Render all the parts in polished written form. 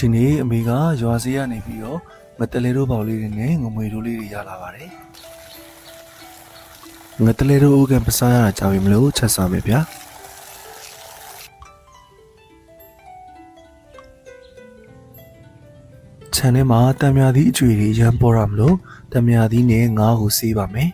ဒီနေ့အမေကရွာစီကနေပြီးတော့ငတလဲတို့ပေါလေးတွေနဲ့ငမွေတို့လေးတွေရလာပါတယ်ငတလဲတို့အိုးကပစားရတာကြာပြီမလို့ချက်စားမယ်ဗျာခြံထဲမှာတံမြာသီးအကျွေတွေရမ်းပေါ်ရမလို့တံမြာသီးနဲ့ငါးကိုစီးပါမယ်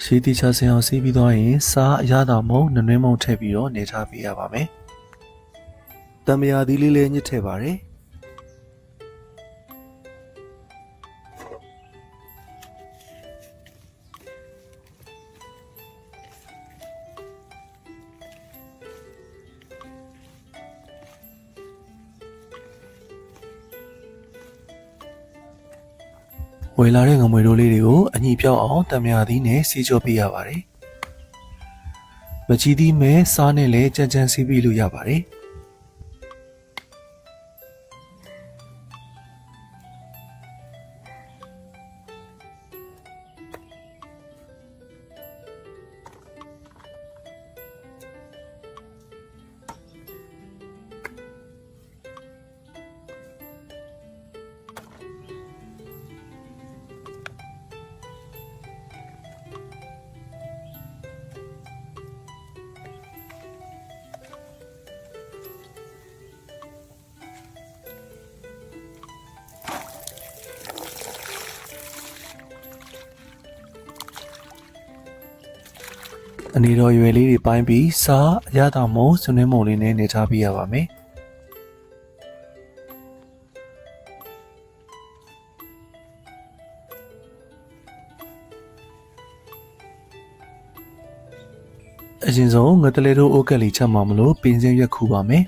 ရှည်တီချဆင်အောင်စီးပြီးသွားရင်စားအရသာမုံနနွဲမုံထည့်ပြီးတော့နေထားပေးရပါမယ်။တံမြာသီးလေးလည်းညှစ်ထည့်ပါတယ်။ဝယ်လာတဲ့ငမွေတို့လေးတွေကိုအညီပြောင်းအောင်တံမြာသီးနဲ့စီးကြောပေးရပါတယ်။မကြီးသီးမဲစားနဲ့လည်းကြမ်းကြမ်းစီးပြီးလို့ရပါတယ်။အနေတော်ရွယ်လေးတွေပိုင်းပြီးစားအရသာမုံစွန်းနှင်းမုံလေးနဲ့နေထားပေးရပါမယ်အရင်ဆုံးငတလဲတို့အိုးကက်လေးချက်မှမလို့ပင်စင်းရွက်ခူပါမယ်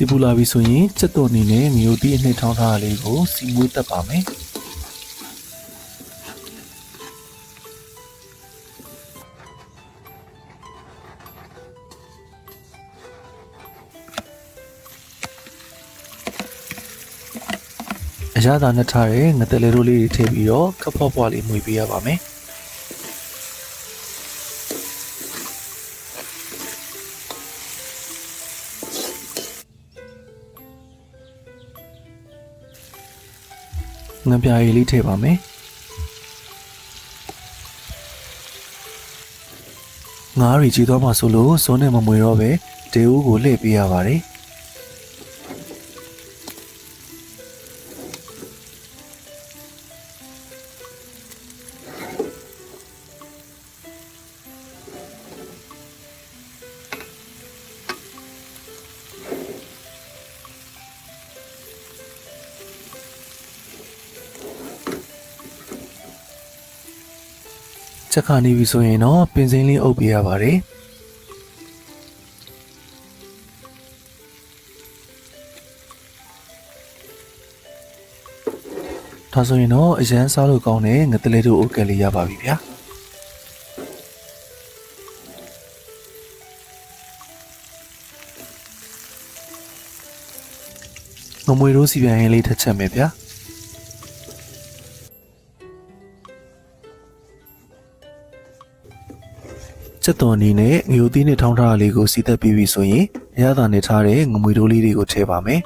စီပူလာပြီဆိုရင်စက်တော်အနေနဲ့မျိုးသီးအနှစ်ထောင်းထားတာလေးကိုစီမွေးတက်ပါမယ်အရသာနဲ့ထားတဲ့ငတလဲတို့လေးတွေထည့်ပြီးတော့ခပ်ဖွားဖွားလေးမွေပေးရပါမယ်ငပြားရည်လေးထည့်ပါမယ်ငါးရီကြီးသွားမှဆိုလို့ဇွန်းနဲ့မမွေတော့ပဲဒေဦးကိုလှည့်ပေးရပါတယ်ချက်ခါနေပြီဆိုရင်တော့ပင်စင်းလေးအုပ်ပေးရပါတယ်ဒါဆိုရင်တော့အရန်စားလို့ကောင်းတဲ့ငတလဲတို့အုပ်ကလေးရပါပြီဗျာငမွေတို့စီပြန်ရင်လေးထက်ချက်မယ်ဗျာစက်တော်အနေနဲ့ငရုတ်သီးနဲ့ထောင်းထားတာလေးကိုစီသက်ပြီးပြီဆိုရင်အရသာနဲ့ထားတဲ့ငမွေတို့လေးတွေကိုထည့်ပါမယ်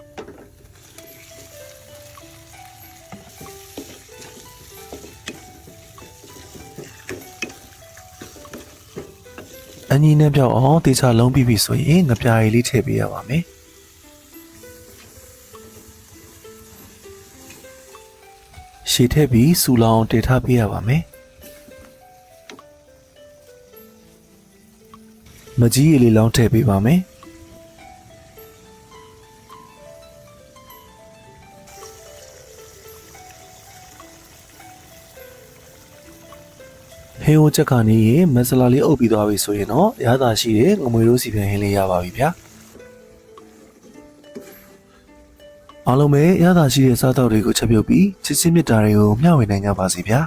အညီနဲ့ပြောက်အောင်တေချာလုံးပြီးပြီဆိုရင်ငပြားရည်လေးထည့်ပေးရပါမယ်ရှည်ထည့်ပြီးစူလောင်တည်ထားပေးရပါမယ်မကြီးရည်လေးလောင်းထည့်ပေးပါမယ် ဟင်းဟိုချက်ကနေရင်မဆလာလေးအုပ်ပြီးသွားပြီဆိုရင်တော့ရသာရှိတဲ့ငမွေတို့စီပြန်ဟင်းလေးရပါပြီဗျာအားလုံးပဲရသာရှိတဲ့စားတောက်တွေကိုချက်ပြုတ်ပြီးချစ်ချင်းမြတ်တာတွေကိုမျှဝေနိုင်ကြပါစေဗျာ